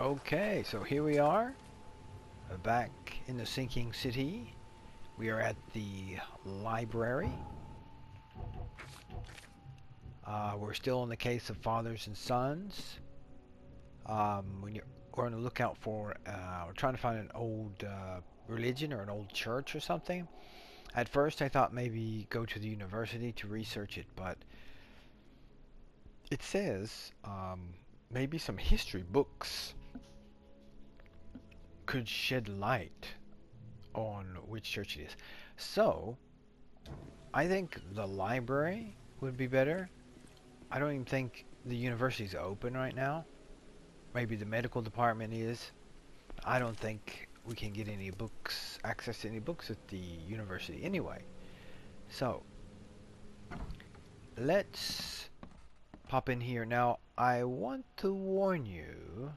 Okay, so here we are, back in the sinking city. We are at the library. We're still in the case of fathers and sons. We're on the lookout for, we're trying to find an old religion or an old church or something. At first I thought maybe go to the university to research it, but it says maybe some history books could shed light on which church it is. So, I think the library would be better. I don't even think the university's open right now. Maybe the medical department is. I don't think we can get any books, access to any books at the university anyway. So, let's pop in here. Now, I want to warn you.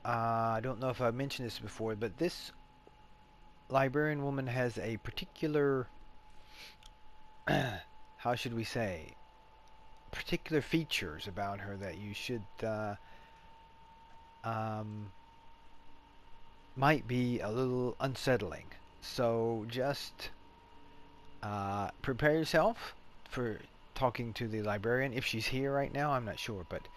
I don't know if I mentioned this before, but this librarian woman has a particular, how should we say, particular features about her that you should, might be a little unsettling. So just prepare yourself for talking to the librarian. If she's here right now, I'm not sure, but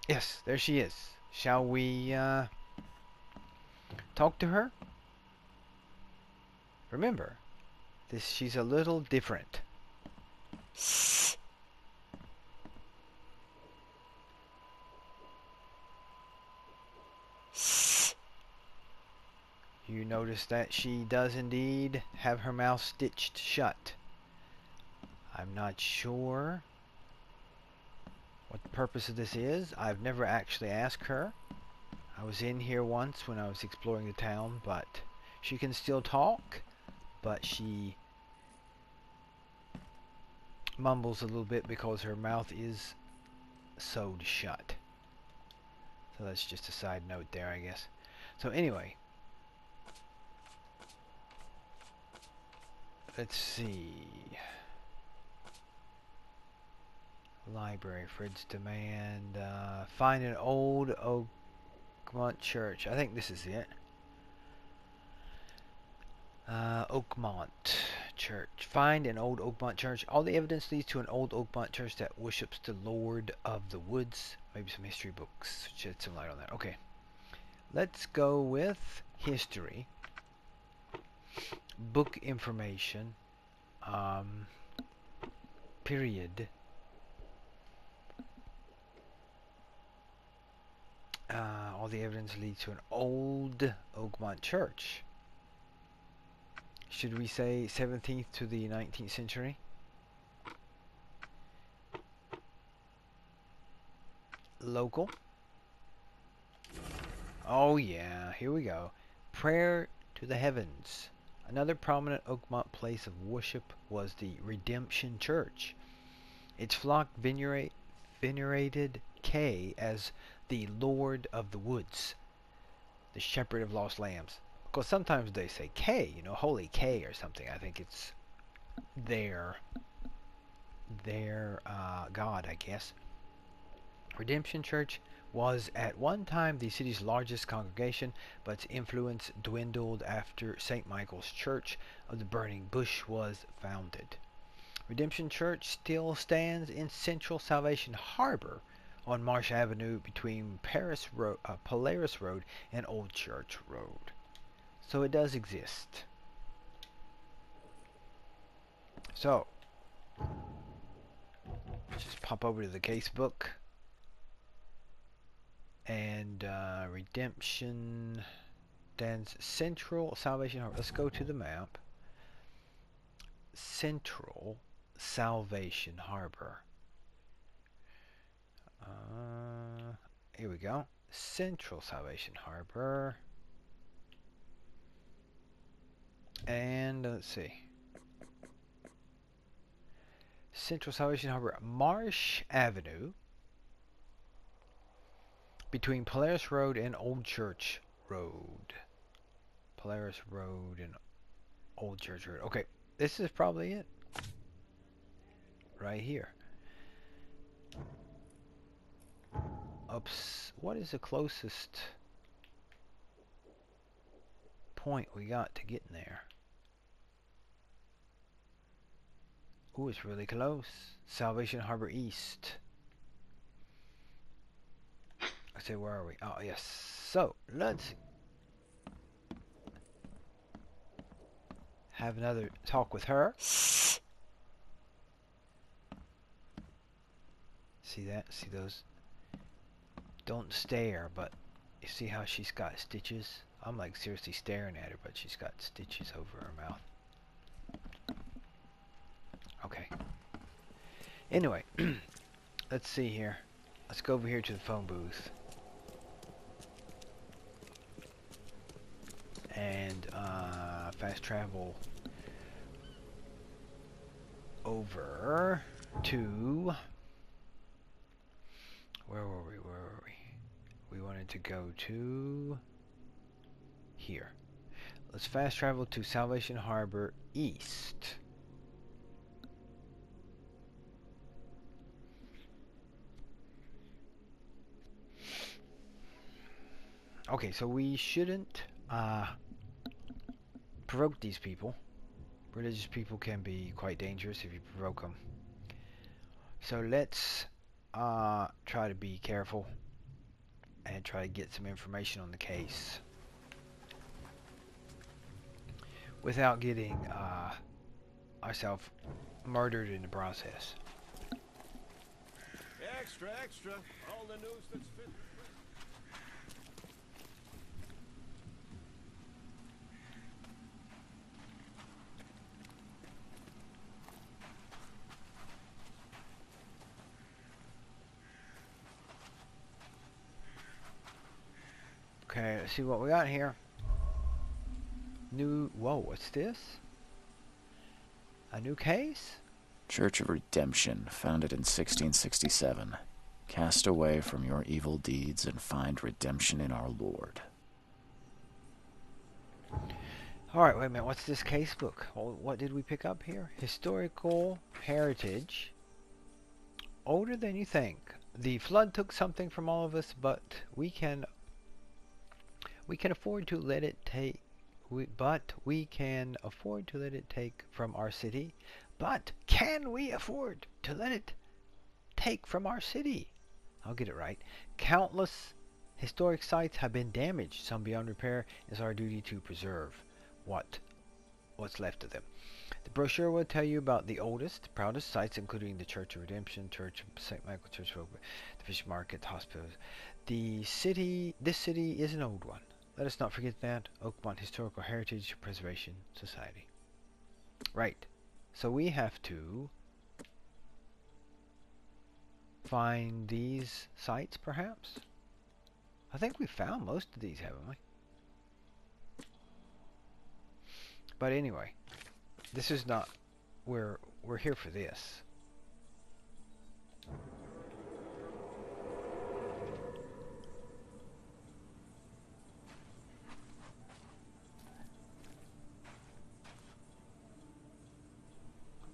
yes, there she is. Shall we talk to her? Remember, she's a little different. You notice that she does indeed have her mouth stitched shut. I'm not sure what the purpose of this is. I've never actually asked her. I was in here once when I was exploring the town, but she can still talk, but she mumbles a little bit because her mouth is sewed shut. So that's just a side note there, I guess. So anyway, let's see. Library, Fred's demand. Find an old Oakmont church. I think this is it. Oakmont Church. Find an old Oakmont church. All the evidence leads to an old Oakmont church that worships the Lord of the Woods. Maybe some history books shed some light on that. Okay. Let's go with history. Book information. Period. All the evidence leads to an old Oakmont church. Should we say 17th to the 19th century? Local. Oh yeah, here we go. Prayer to the heavens. Another prominent Oakmont place of worship was the Redemption Church. Its flock venerated K as the Lord of the Woods, the Shepherd of Lost Lambs. Because sometimes they say K, you know, Holy K or something. I think it's their God, I guess. Redemption Church was at one time the city's largest congregation, but its influence dwindled after St. Michael's Church of the Burning Bush was founded. Redemption Church still stands in Central Salvation Harbor on Marsh Avenue between Polaris Road and Old Church Road. So it does exist. So, let's just pop over to the casebook. And Redemption stands Central Salvation Harbor. Let's go to the map. Central Salvation Harbor. Here we go. Central Salvation Harbor. And let's see. Central Salvation Harbor, Marsh Avenue, between Polaris Road and Old Church Road. Polaris Road and Old Church Road. Okay, this is probably it. Right here. What is the closest point we got to getting there? Ooh, it's really close. Salvation Harbor East. I say, where are we? Oh, yes. So, let's have another talk with her. See that? See those? Don't stare, but you see how she's got stitches? I'm like seriously staring at her, but she's got stitches over her mouth. Okay. Anyway, let's see here. Let's go over here to the phone booth. And fast travel over to... Where were we? We wanted to go to here. Let's fast travel to Salvation Harbor East. Okay, so we shouldn't provoke these people. Religious people can be quite dangerous if you provoke them. So let's try to be careful and try to get some information on the case without getting ourselves murdered in the process. Extra, extra. All the news that's fit. Okay, let's see what we got here. Whoa, what's this? A new case? Church of Redemption, founded in 1667. Cast away from your evil deeds and find redemption in our Lord. Alright, wait a minute. What's this case book? What did we pick up here? Historical heritage. Older than you think. The flood took something from all of us, but we can afford to let it take. We can afford to let it take from our city. But can we afford to let it take from our city? I'll get it right. Countless historic sites have been damaged, some beyond repair. It's our duty to preserve what's left of them. The brochure will tell you about the oldest, proudest sites, including the Church of Redemption, Church of St. Michael, Church of the Fish Market, hospitals. This city is an old one. Let us not forget that. Oakmont Historical Heritage Preservation Society. Right. So we have to find these sites, perhaps? I think we found most of these, haven't we? But anyway, this is not... We're here for this.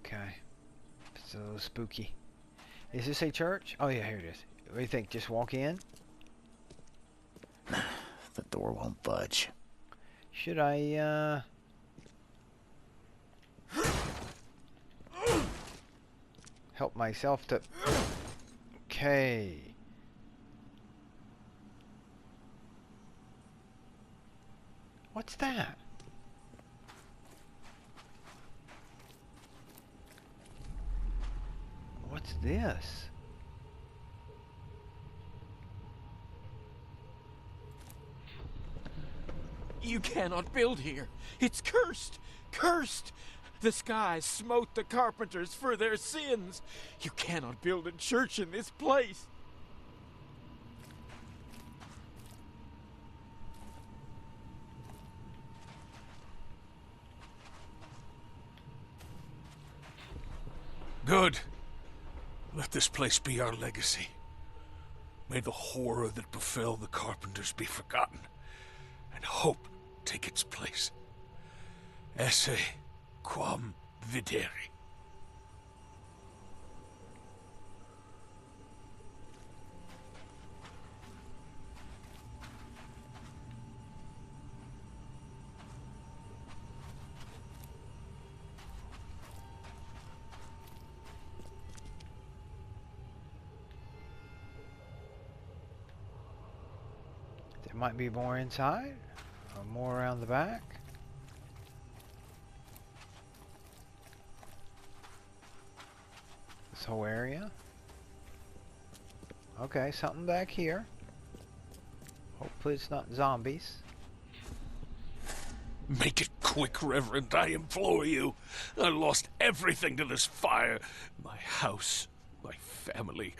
Okay. It's a little spooky. Is this a church? Oh yeah, here it is. What do you think? Just walk in? The door won't budge. Should I, help myself to... Okay. What's that? What's this? You cannot build here. It's cursed. Cursed. The skies smote the carpenters for their sins. You cannot build a church in this place. Good. Let this place be our legacy. May the horror that befell the carpenters be forgotten, and hope take its place. Esse quam videri. There might be more inside, or more around the back. This whole area. Okay, something back here. Hopefully it's not zombies. Make it quick, Reverend, I implore you. I lost everything to this fire. My house, my family.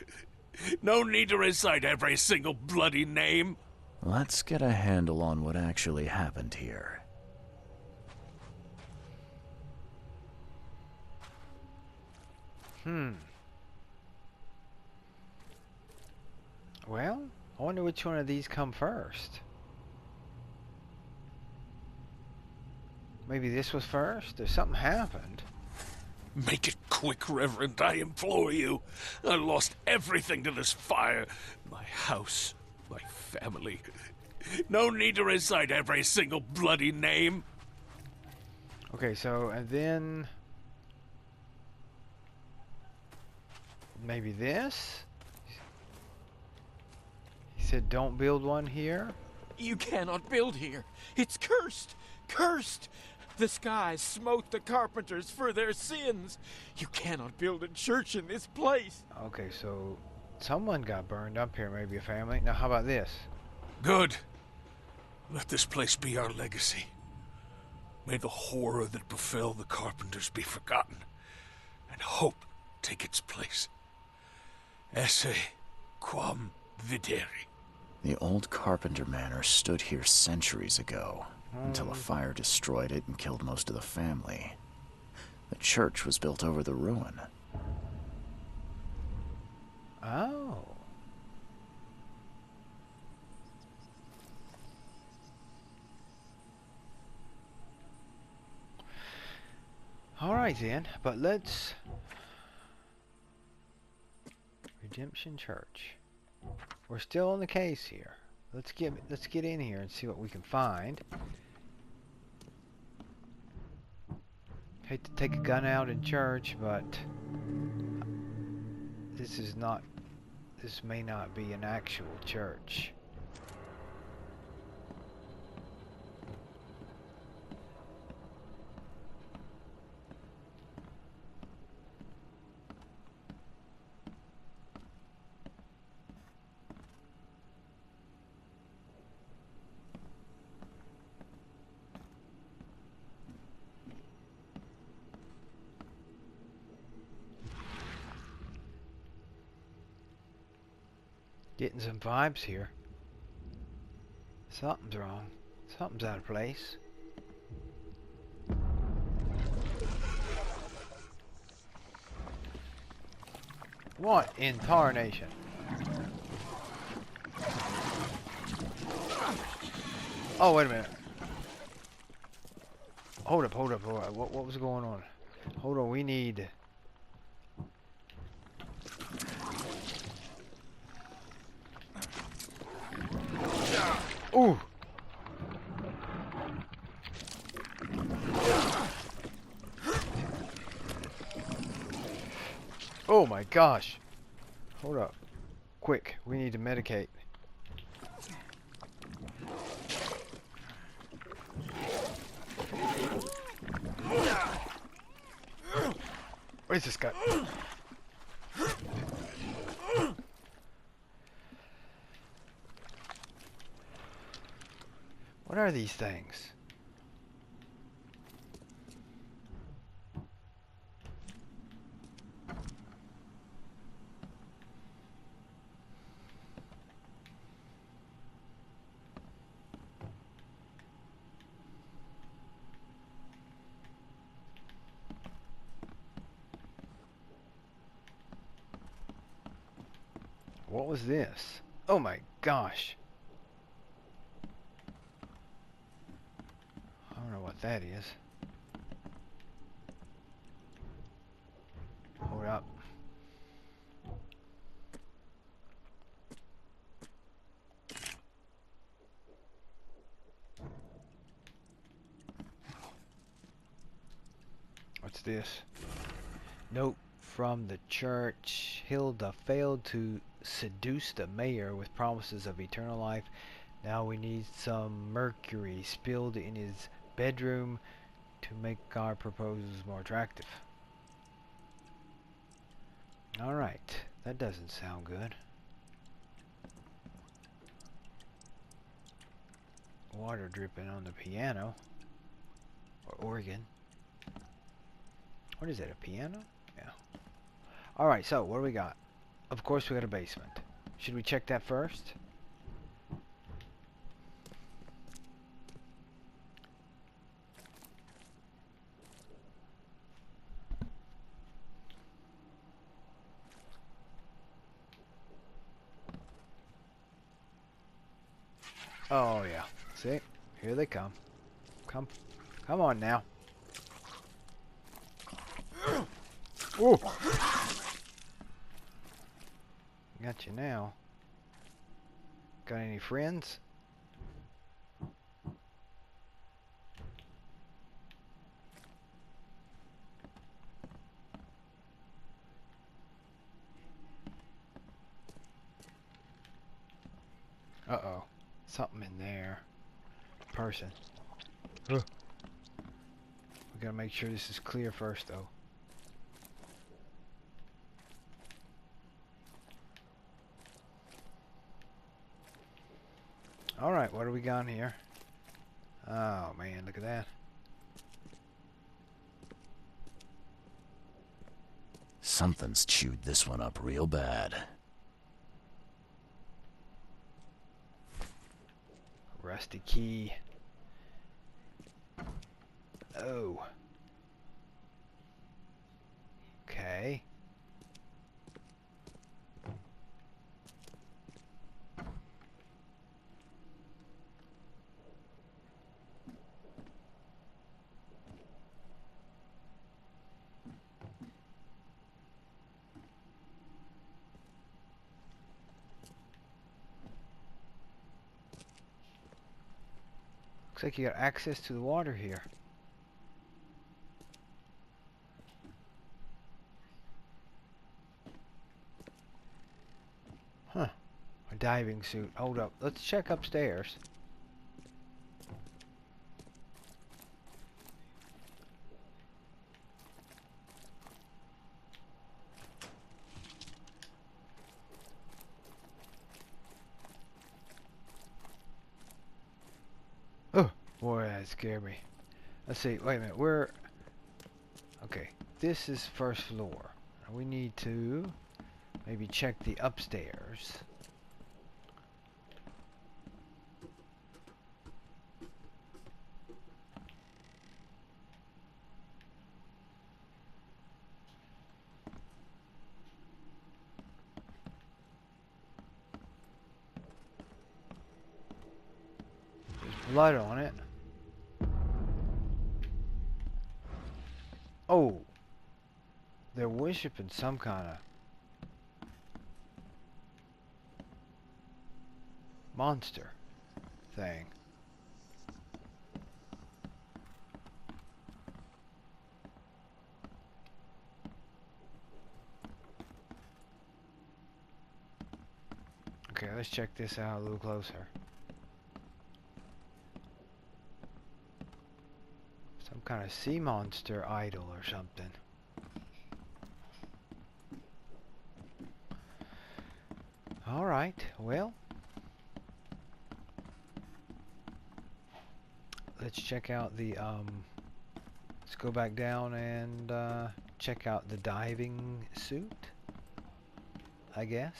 No need to recite every single bloody name. Let's get a handle on what actually happened here. Well, I wonder which one of these come first. Maybe this was first, or something happened. Make it quick, Reverend, I implore you. I lost everything to this fire. My house, my family. No need to recite every single bloody name. Okay, so, and then... maybe this? He said don't build one here? You cannot build here. It's cursed. Cursed. The skies smote the carpenters for their sins. You cannot build a church in this place. Okay, so someone got burned up here, maybe a family. Now, how about this? Good. Let this place be our legacy. May the horror that befell the carpenters be forgotten, and hope take its place. Esse quam videri. The old carpenter manor stood here centuries ago, until a fire destroyed it and killed most of the family. The church was built over the ruin. Oh. Alright then, but let's... Redemption Church. We're still on the case here. Let's get in here and see what we can find. Hate to take a gun out in church, but this may not be an actual church. Getting some vibes here. Something's wrong. Something's out of place. What in tarnation? Oh, wait a minute. Hold up. What was going on? Hold on, we need... Ooh! Oh my gosh! Hold up. Quick, we need to medicate. Where's this guy? What are these things? What was this? Oh my gosh. I don't know what that is. Hold up. What's this? Note from the church. Hilda failed to seduce the mayor with promises of eternal life, Now we need some mercury spilled in his bedroom to make our proposals more attractive. Alright, that doesn't sound good. Water dripping on the piano. Or organ. What is that, a piano? Yeah. Alright, so what do we got? Of course we got a basement. Should we check that first? Oh yeah. See? Here they come. Come on now. Ooh. Got you now. Got any friends? Uh-oh. Something in there. Person. We gotta make sure this is clear first, though. Alright, what do we got here? Oh, man, look at that. Something's chewed this one up real bad. Rusty key. Oh. Okay. Looks like you got access to the water here. Huh. A diving suit. Hold up. Let's check upstairs. Oh, boy, that scared me. Let's see. Wait a minute. We're... Okay. This is first floor. We need to maybe check the upstairs. There's blood on it. Oh, they're worshiping some kind of monster thing. Okay, let's check this out a little closer. Some kind of sea monster idol or something. Alright, well, let's check out the, let's go back down and check out the diving suit, I guess.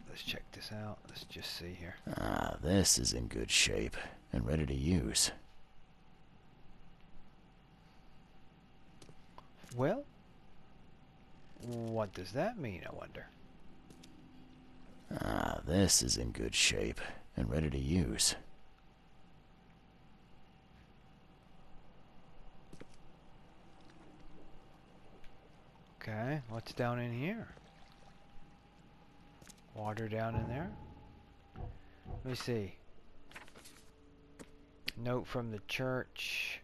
Let's check this out. Let's just see here. Ah, this is in good shape and ready to use. Well, what does that mean, I wonder? Ah, this is in good shape and ready to use. Okay, what's down in here? Water down in there? Let me see. Note from the church.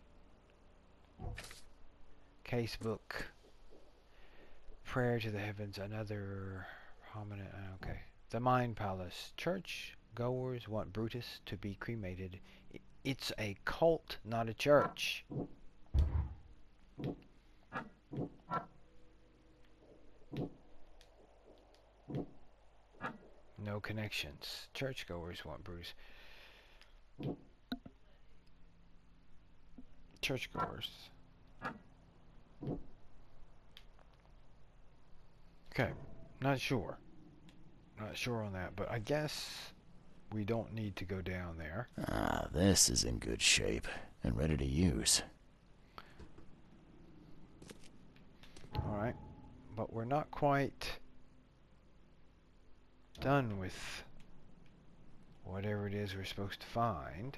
Casebook. Prayer to the heavens. Another prominent. Okay. The Mind Palace. Church goers want Brutus to be cremated. It's a cult, not a church. No connections. Churchgoers want Brutus. Churchgoers. Okay, not sure. Not sure on that, but I guess we don't need to go down there. Ah, this is in good shape and ready to use. Alright, but we're not quite done with whatever it is we're supposed to find.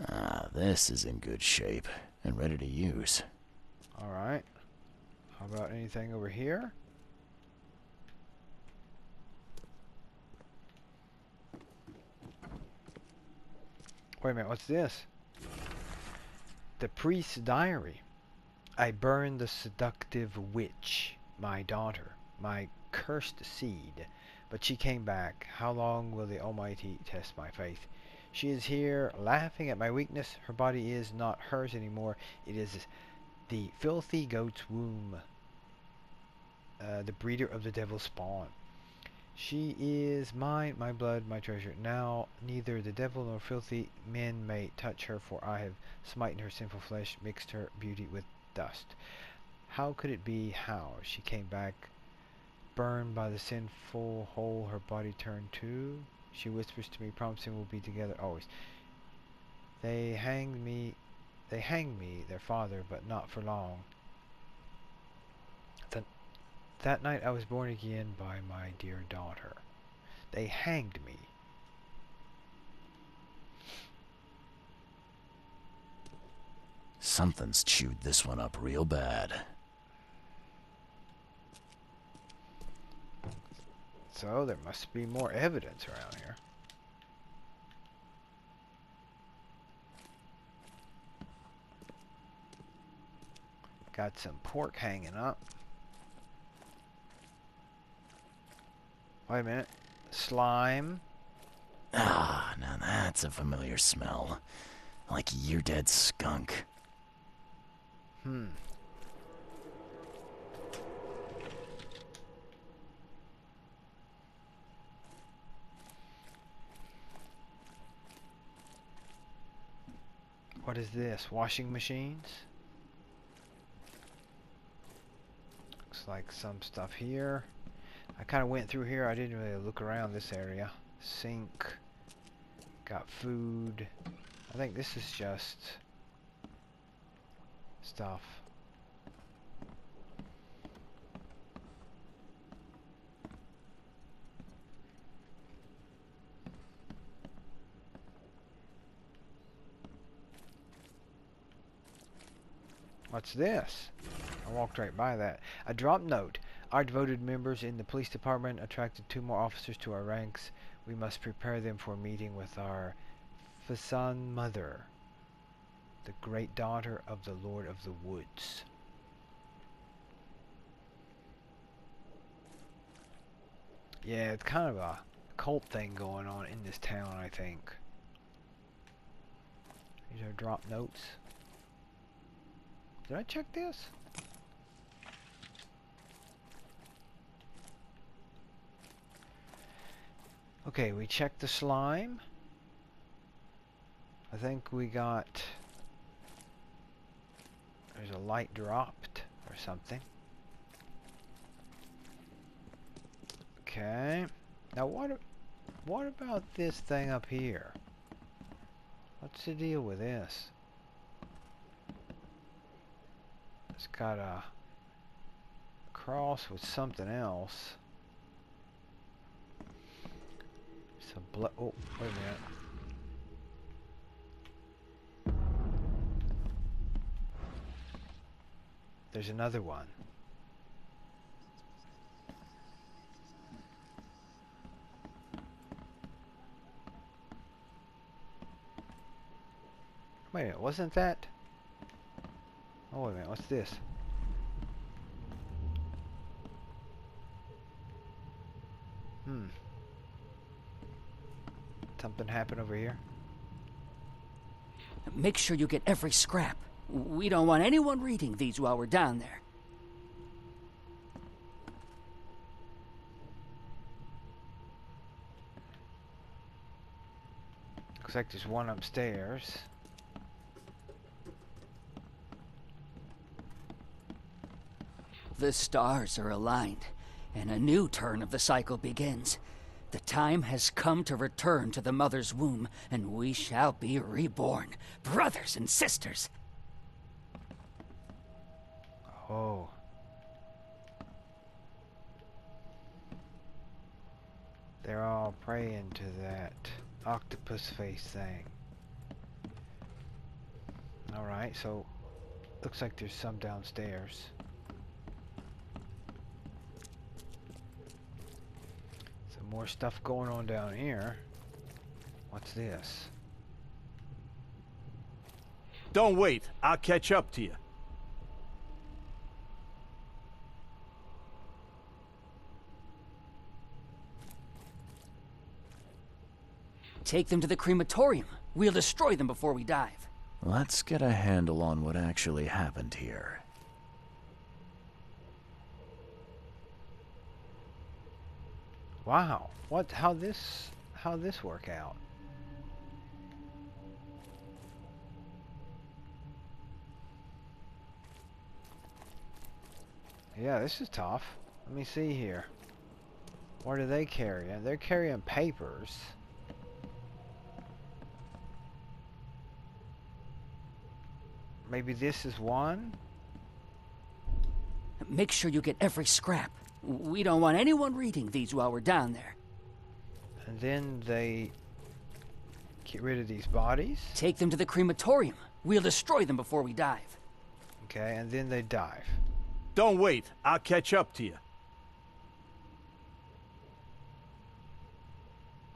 Ah, this is in good shape and ready to use. Alright. How about anything over here? Wait a minute, what's this? The priest's diary. I burned the seductive witch, my daughter, my cursed seed. But she came back. How long will the Almighty test my faith? She is here, laughing at my weakness. Her body is not hers anymore. It is the filthy goat's womb, the breeder of the devil's spawn. She is mine, my blood, my treasure. Now neither the devil nor filthy men may touch her, for I have smitten her sinful flesh, mixed her beauty with dust. How could it be? How? She came back, burned by the sinful hole her body turned to. She whispers to me, promising we'll be together always. They hanged me, their father, but not for long. That night I was born again by my dear daughter. They hanged me. Something's chewed this one up real bad. So there must be more evidence around here. Got some pork hanging up. Wait a minute. Slime. Ah, now that's a familiar smell. Like year-dead skunk. What is this? Washing machines? Looks like some stuff here. I kind of went through here. I didn't really look around this area. Sink. Got food. I think this is just stuff. What's this? I walked right by that. A drop note. Our devoted members in the police department attracted 2 more officers to our ranks. We must prepare them for a meeting with our Fasan mother, the great daughter of the Lord of the Woods. Yeah, it's kind of a cult thing going on in this town, I think. These are drop notes. Did I check this? Okay, we checked the slime. I think we got... There's a light dropped or something. Okay. Now what about this thing up here? What's the deal with this? It's got a cross with something else. Some blood. Oh, wait a minute. There's another one. Wait a minute, wasn't that? Oh, wait a minute, what's this? Something happened over here? Make sure you get every scrap. We don't want anyone reading these while we're down there. Looks like there's one upstairs. The stars are aligned, and a new turn of the cycle begins. The time has come to return to the mother's womb, and we shall be reborn, brothers and sisters. Oh. They're all praying to that octopus face thing. Alright, so looks like there's some downstairs. Some more stuff going on down here. What's this? Don't wait. I'll catch up to you. Take them to the crematorium. We'll destroy them before we dive. Let's get a handle on what actually happened here. Wow. What? How'd this work out? Yeah, this is tough. Let me see here. What are they carrying? They're carrying papers. Maybe this is one? Make sure you get every scrap. We don't want anyone reading these while we're down there. And then they get rid of these bodies. Take them to the crematorium. We'll destroy them before we dive. Okay, and then they dive. Don't wait. I'll catch up to you.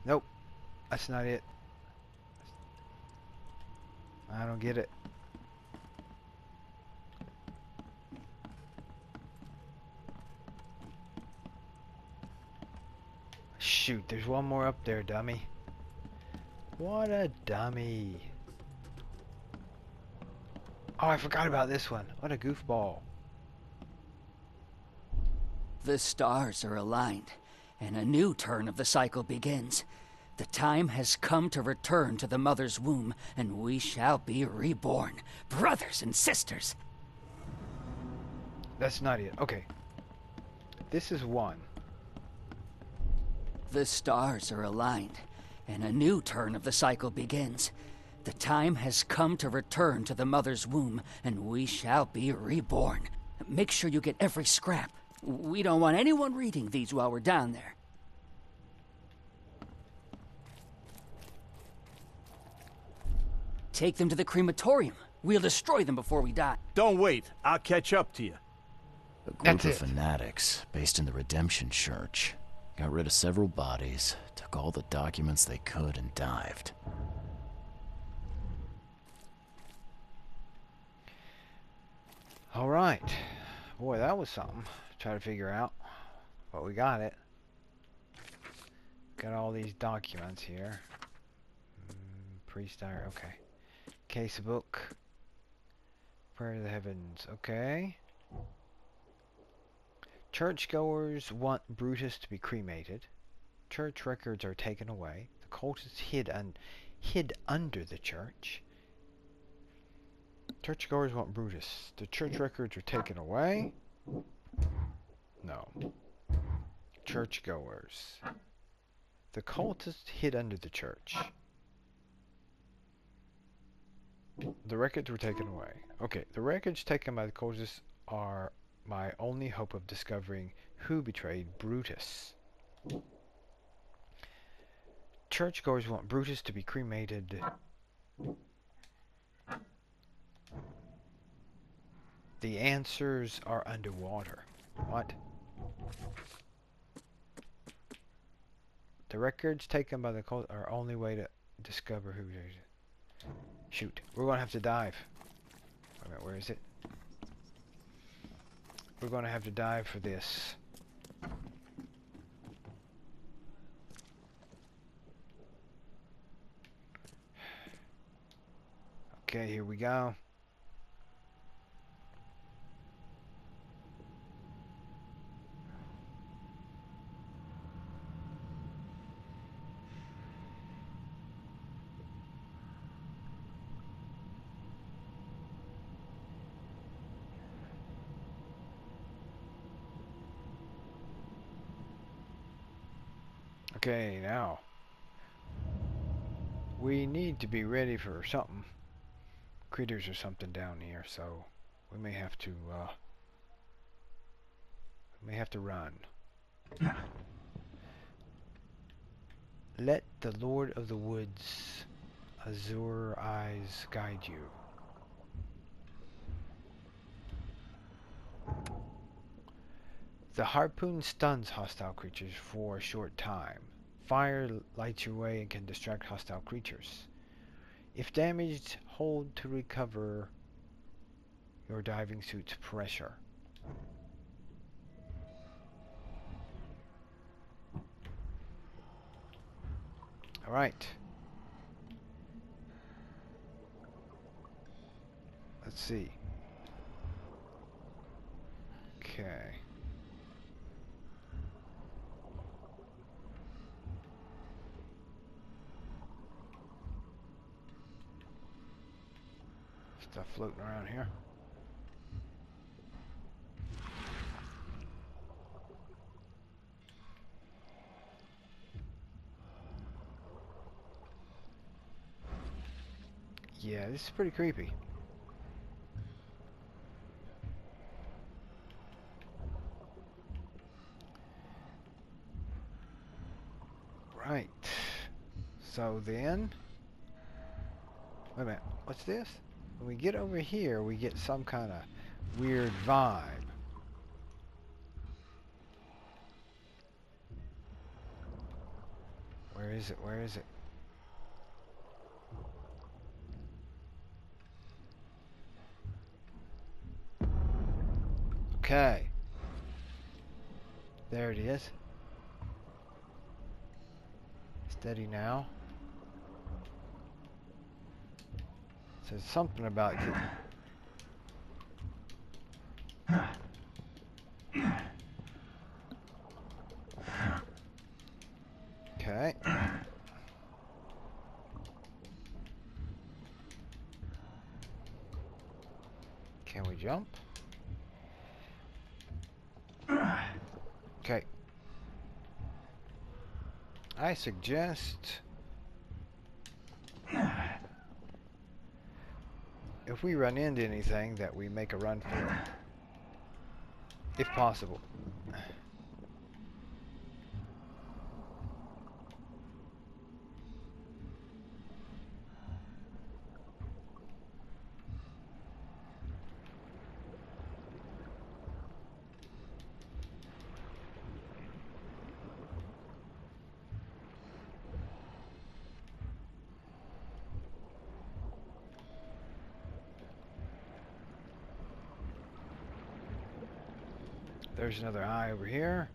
Nope. That's not it. I don't get it. Shoot, there's one more up there, dummy. What a dummy. Oh, I forgot about this one. What a goofball. The stars are aligned, and a new turn of the cycle begins. The time has come to return to the mother's womb, and we shall be reborn, brothers and sisters. That's not it. Okay. This is one. The stars are aligned, and a new turn of the cycle begins. The time has come to return to the mother's womb, and we shall be reborn. Make sure you get every scrap. We don't want anyone reading these while we're down there. Take them to the crematorium. We'll destroy them before we die. Don't wait. I'll catch up to you. A group That's of it. fanatics based in the Redemption Church got rid of several bodies, took all the documents they could, and dived. Alright. Boy, that was something. Try to figure out. But we got it. Got all these documents here. Priest diary, okay. Case book. Prayer to the heavens, okay. Churchgoers want Brutus to be cremated. Church records are taken away. The cultists hid under the church. Churchgoers want Brutus. The church records are taken away. No. Churchgoers. The cultists hid under the church. The records were taken away. Okay, the records taken by the cultists are my only hope of discovering who betrayed Brutus. Churchgoers want Brutus to be cremated. The answers are underwater. What? The records taken by the cult are only way to discover who betrayed it. Shoot, we're gonna have to dive. Wait a minute, where is it? We're gonna have to dive for this. Okay, here we go. Okay, now we need to be ready for something. Critters or something down here, so we may have to run. Let the Lord of the Woods' azure eyes guide you. The harpoon stuns hostile creatures for a short time. Fire lights your way and can distract hostile creatures. If damaged, hold to recover your diving suit's pressure. Alright. Let's see. Okay. Stuff floating around here. Yeah, this is pretty creepy. Right. So then, wait a minute, what's this? When we get over here, we get some kind of weird vibe. Where is it? Where is it? Okay. There it is. Steady now. Says something about okay. Can we jump? Okay. I suggest if we run into anything that we make a run for it, if possible. There's another eye over here.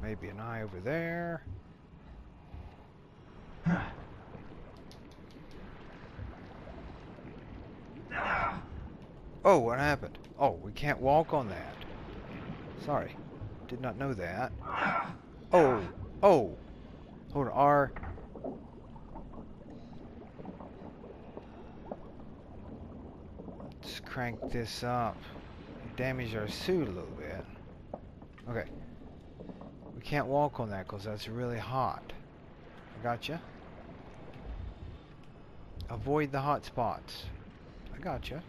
Maybe an eye over there. Oh, what happened? Oh, we can't walk on that. Sorry. Did not know that. Oh. Oh. Hold on. R. Let's crank this up. Damage our suit a little bit. Okay. We can't walk on that because that's really hot. I gotcha. Avoid the hot spots. I gotcha.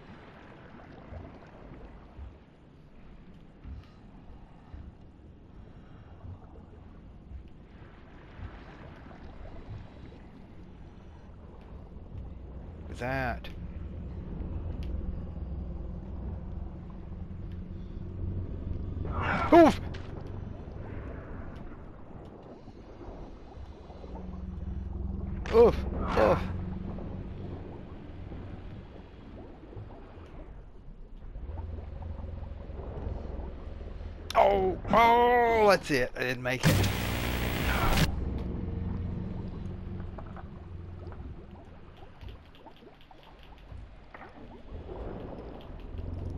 With that. Oof! Oof! Oof! Oh! Oh! That's it. I didn't make it.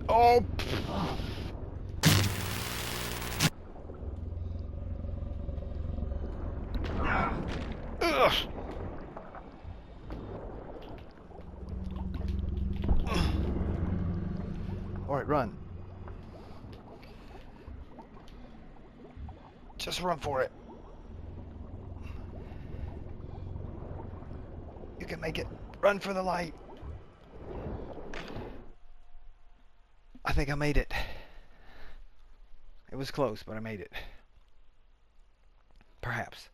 Oh! Ugh! Alright, run. Just run for it. You can make it. Run for the light. I think I made it. It was close, but I made it. Perhaps.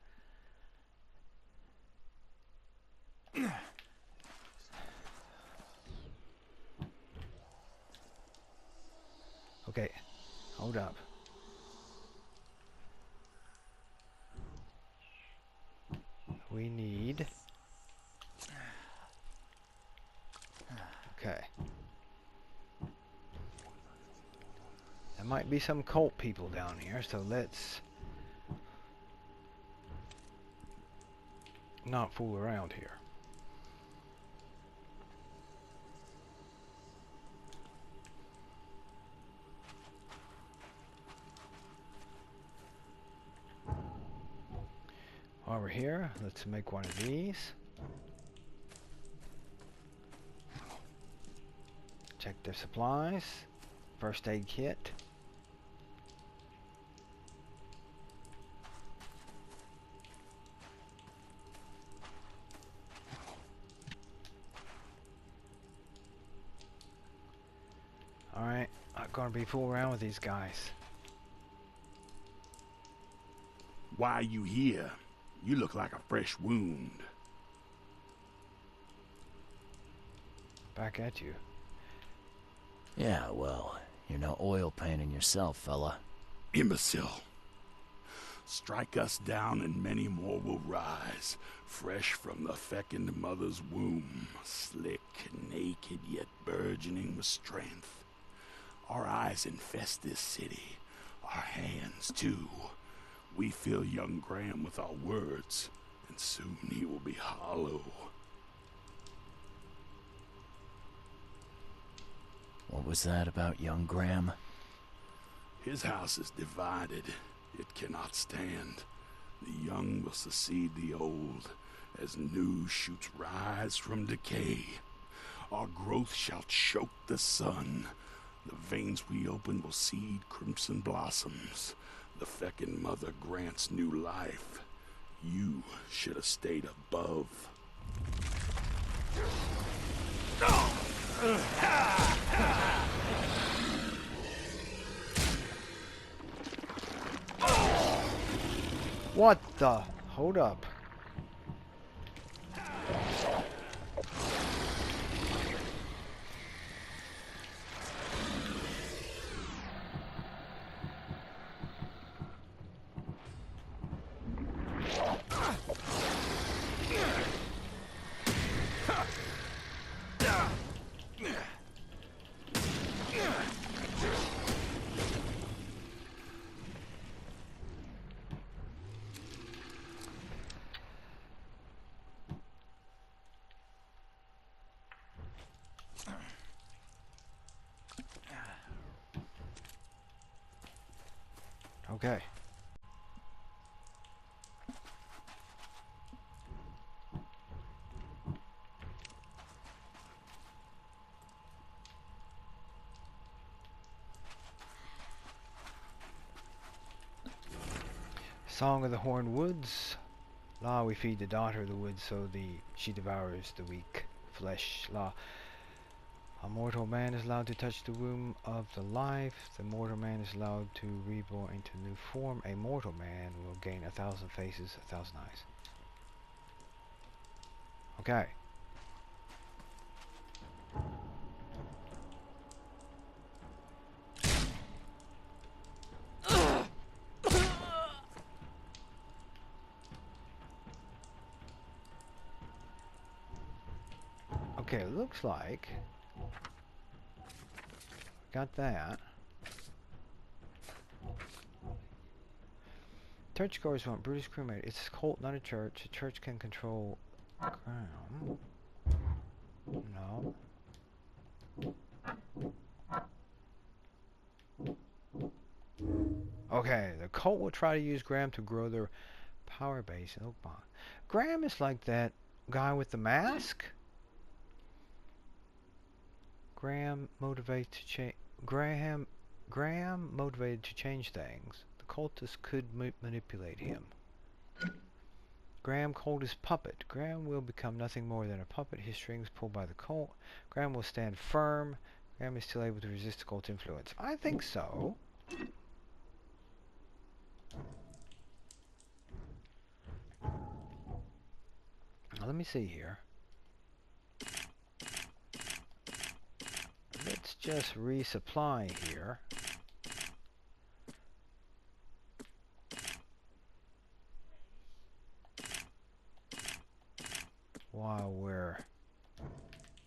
Okay, hold up. We need... Okay. There might be some cult people down here, so let's not fool around here. While we're here, let's make one of these. Check their supplies. First aid kit. Alright, not gonna be fooling around with these guys. Why are you here? You look like a fresh wound. Back at you. Yeah, well, you're no oil painting yourself, fella. Imbecile. Strike us down and many more will rise, fresh from the fecund mother's womb, slick, naked, yet burgeoning with strength. Our eyes infest this city, our hands too. We fill young Graham with our words, and soon he will be hollow. What was that about young Graham? His house is divided. It cannot stand. The young will succeed the old, as new shoots rise from decay. Our growth shall choke the sun. The veins we open will seed crimson blossoms. The fecund mother grants new life. You should have stayed above. What the? Hold up. Okay. Song of the Horned Woods. La, we feed the daughter of the woods, so she devours the weak flesh. La. A mortal man is allowed to touch the womb of the life. The mortal man is allowed to reborn into new form. A mortal man will gain 1,000 faces, 1,000 eyes. Okay. Okay, looks like got that. Churchgoers want Brutus cremated. It's a cult, not a church. A church can control ground. No. Okay, the cult will try to use Graham to grow their power base in Oakmont. Graham is like that guy with the mask. Graham motivated to change. Graham motivated to change things. The cultists could manipulate him. Graham called his puppet. Graham will become nothing more than a puppet. His strings pulled by the cult. Graham will stand firm. Graham is still able to resist the cult influence. I think so. Now, let me see here. Let's just resupply here. While we're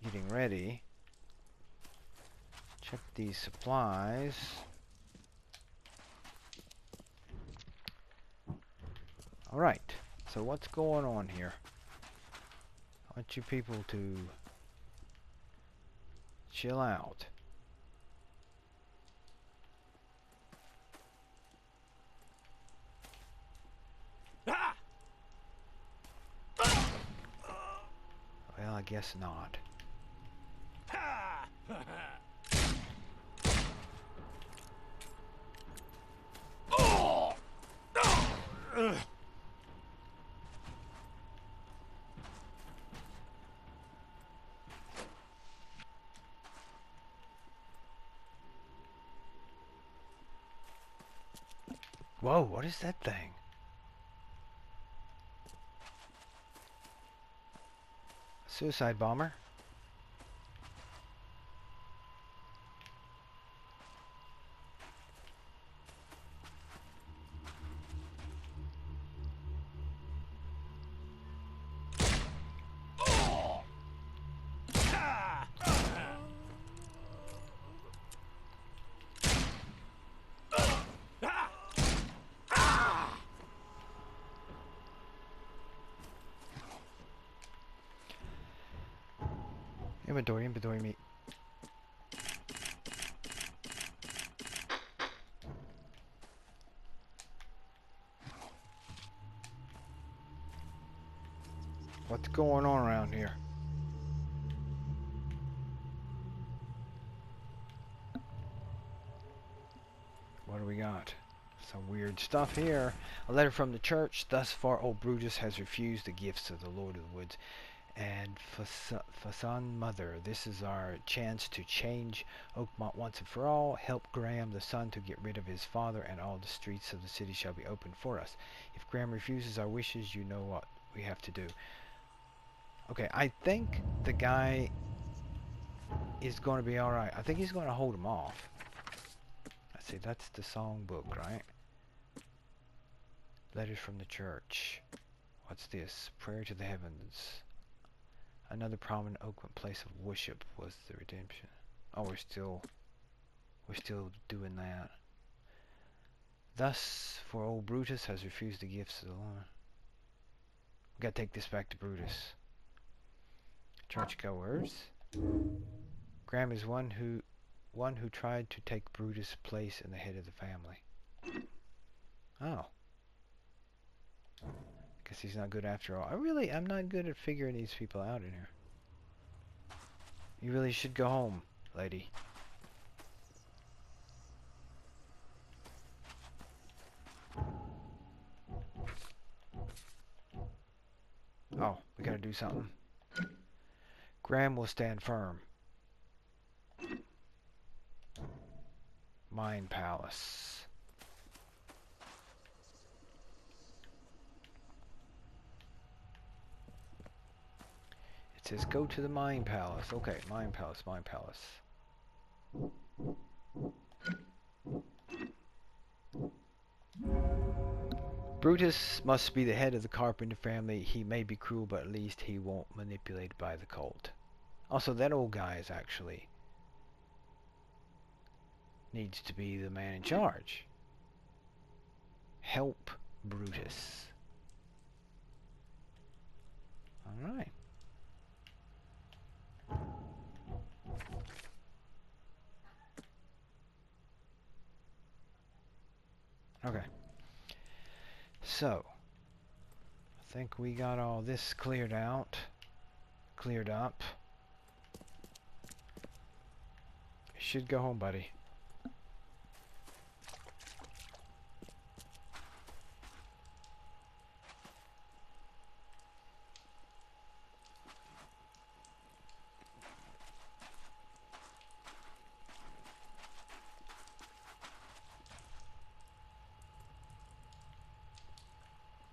getting ready, check these supplies. Alright, so what's going on here? I want you people to chill out. Well, I guess not. Whoa, what is that thing? Suicide bomber? Inventory me. What's going on around here? What do we got? Some weird stuff here. A letter from the church. Thus far, old Brutus has refused the gifts of the Lord of the Woods. And Fasan Mother, this is our chance to change Oakmont once and for all. Help Graham the son to get rid of his father, and all the streets of the city shall be open for us. If Graham refuses our wishes, you know what we have to do. Okay, I think the guy is going to be alright. I think he's going to hold him off. Let's see, that's the song book, right? Letters from the church. What's this? Prayer to the heavens. Another prominent Oakland place of worship was the redemption. Oh, we're still doing that. Thus, for old Brutus has refused the gifts of the Lord. We gotta take this back to Brutus. Churchgoers. Graham is one who tried to take Brutus' place in the head of the family. Oh. Guess he's not good after all. I'm not good at figuring these people out in here. You really should go home, lady. Oh, we gotta do something. Graham will stand firm. Mine Palace. It says go to the Mine Palace. Okay, Mine Palace, Mine Palace. Brutus must be the head of the Carpenter family. He may be cruel, but at least he won't manipulate by the cult. Also, that old guy is actually needs to be the man in charge. Help Brutus. Alright. Okay. So, I think we got all this cleared out. Cleared up. You should go home, buddy.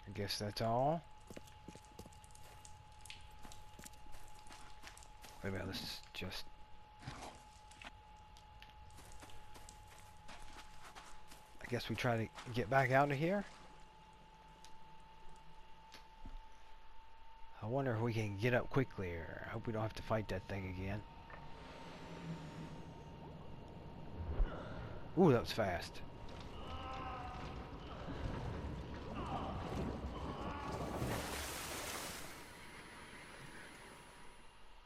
I guess that's all. Wait a minute, let's just... I guess we try to get back out of here. I wonder if we can get up quickly, or I hope we don't have to fight that thing again. Ooh, that was fast.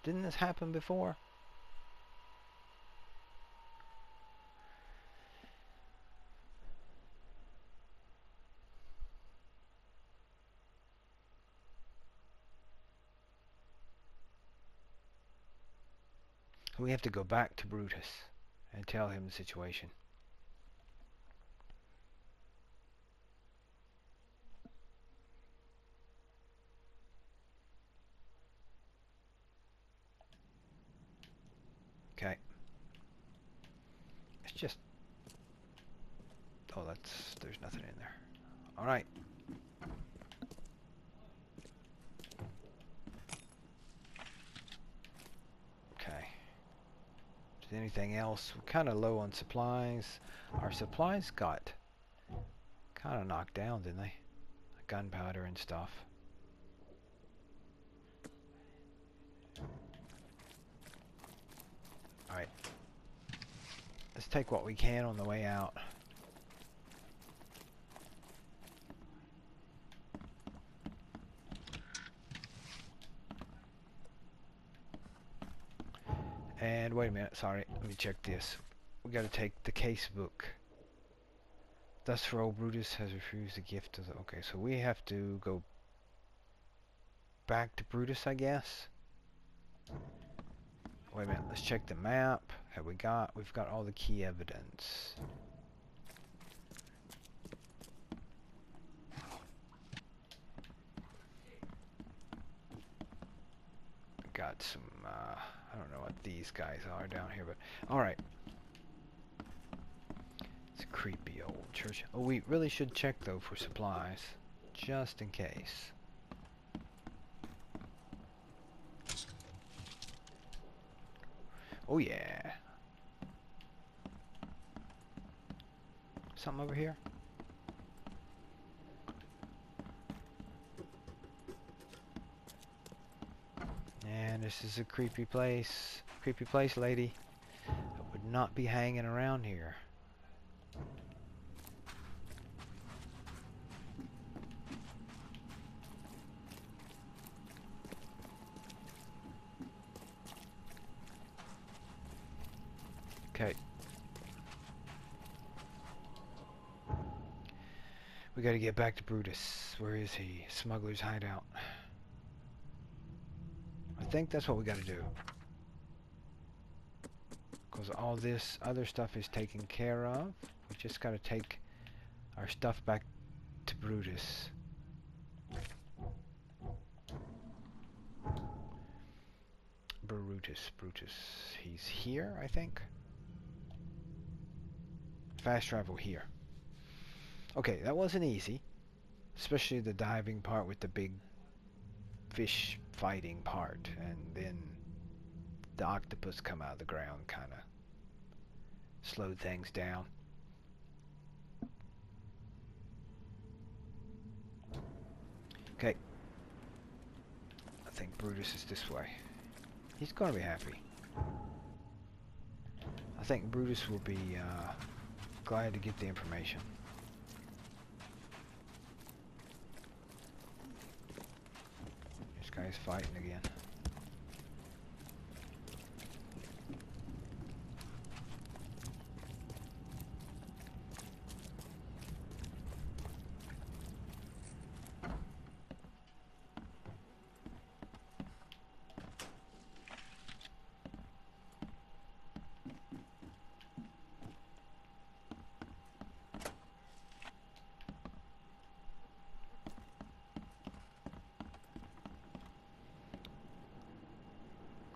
Didn't this happen before? We have to go back to Brutus and tell him the situation. Okay. It's just... Oh, there's nothing in there. Alright. Okay. Is there anything else? We're kind of low on supplies. Our supplies got kind of knocked down, didn't they? Gunpowder and stuff. Alright. Let's take what we can on the way out. And wait a minute, sorry, let me check this. We gotta take the case book. Thus for old Brutus has refused the gift of the... Okay, so we have to go back to Brutus, I guess. Wait a minute, let's check the map. We've got all the key evidence. Got some, I don't know what these guys are down here, but alright. It's a creepy old church. Oh, we really should check though for supplies, just in case. Oh yeah. Something over here? And this is a creepy place. Creepy place, lady. I would not be hanging around here. Okay. We gotta get back to Brutus. Where is he? Smuggler's hideout. I think that's what we gotta do. Because all this other stuff is taken care of. We just gotta take our stuff back to Brutus. Brutus. He's here, I think. Fast travel here. Okay, that wasn't easy. Especially the diving part with the big fish fighting part. And then the octopus come out of the ground, kind of slowed things down. Okay. I think Brutus is this way. He's gonna be happy. I think Brutus will be glad to get the information. This guy's fighting again.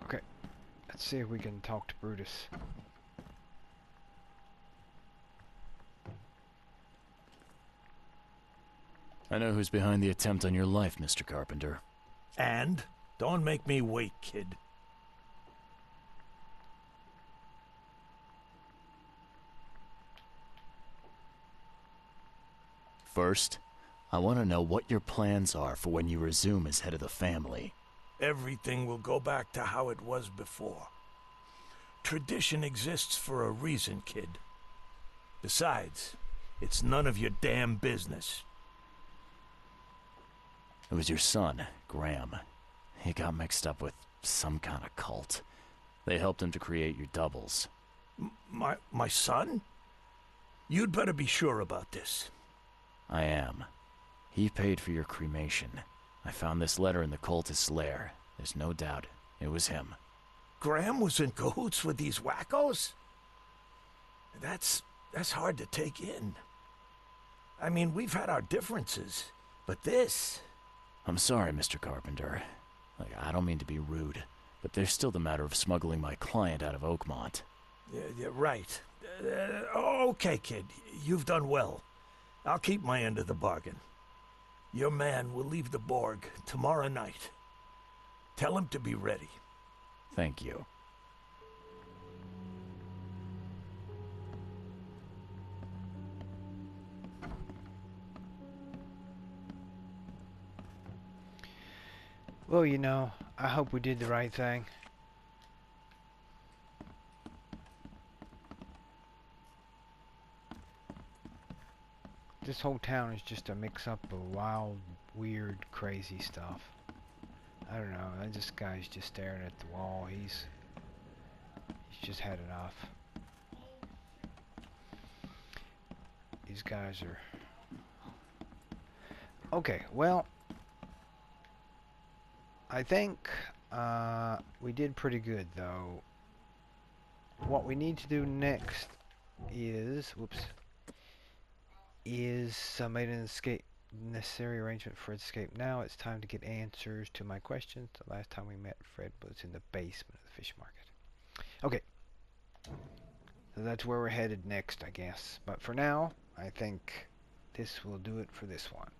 Okay, let's see if we can talk to Brutus. I know who's behind the attempt on your life, Mr. Carpenter. And? Don't make me wait, kid. First, I want to know what your plans are for when you resume as head of the family. Everything will go back to how it was before. Tradition exists for a reason, kid. Besides, it's none of your damn business. It was your son, Graham. He got mixed up with some kind of cult. They helped him to create your doubles. My son? You'd better be sure about this. I am. He paid for your cremation. I found this letter in the cultist's lair. There's no doubt it was him. Graham was in cahoots with these wackos? That's hard to take in. I mean, we've had our differences, but this... I'm sorry, Mr. Carpenter. I don't mean to be rude, but there's still the matter of smuggling my client out of Oakmont. Yeah, right. Okay, kid. You've done well. I'll keep my end of the bargain. Your man will leave the Borg tomorrow night. Tell him to be ready. Thank you. Well, you know, I hope we did the right thing. This whole town is just a mix-up of wild, weird, crazy stuff. I don't know, this guy's just staring at the wall. He's just had enough. These guys are... Okay, well... I think we did pretty good, though. What we need to do next is... Whoops. Is made an escape necessary arrangement for escape. Now it's time to get answers to my questions. The last time we met, Fred was in the basement of the fish market. Okay. So that's where we're headed next, I guess. But for now, I think this will do it for this one.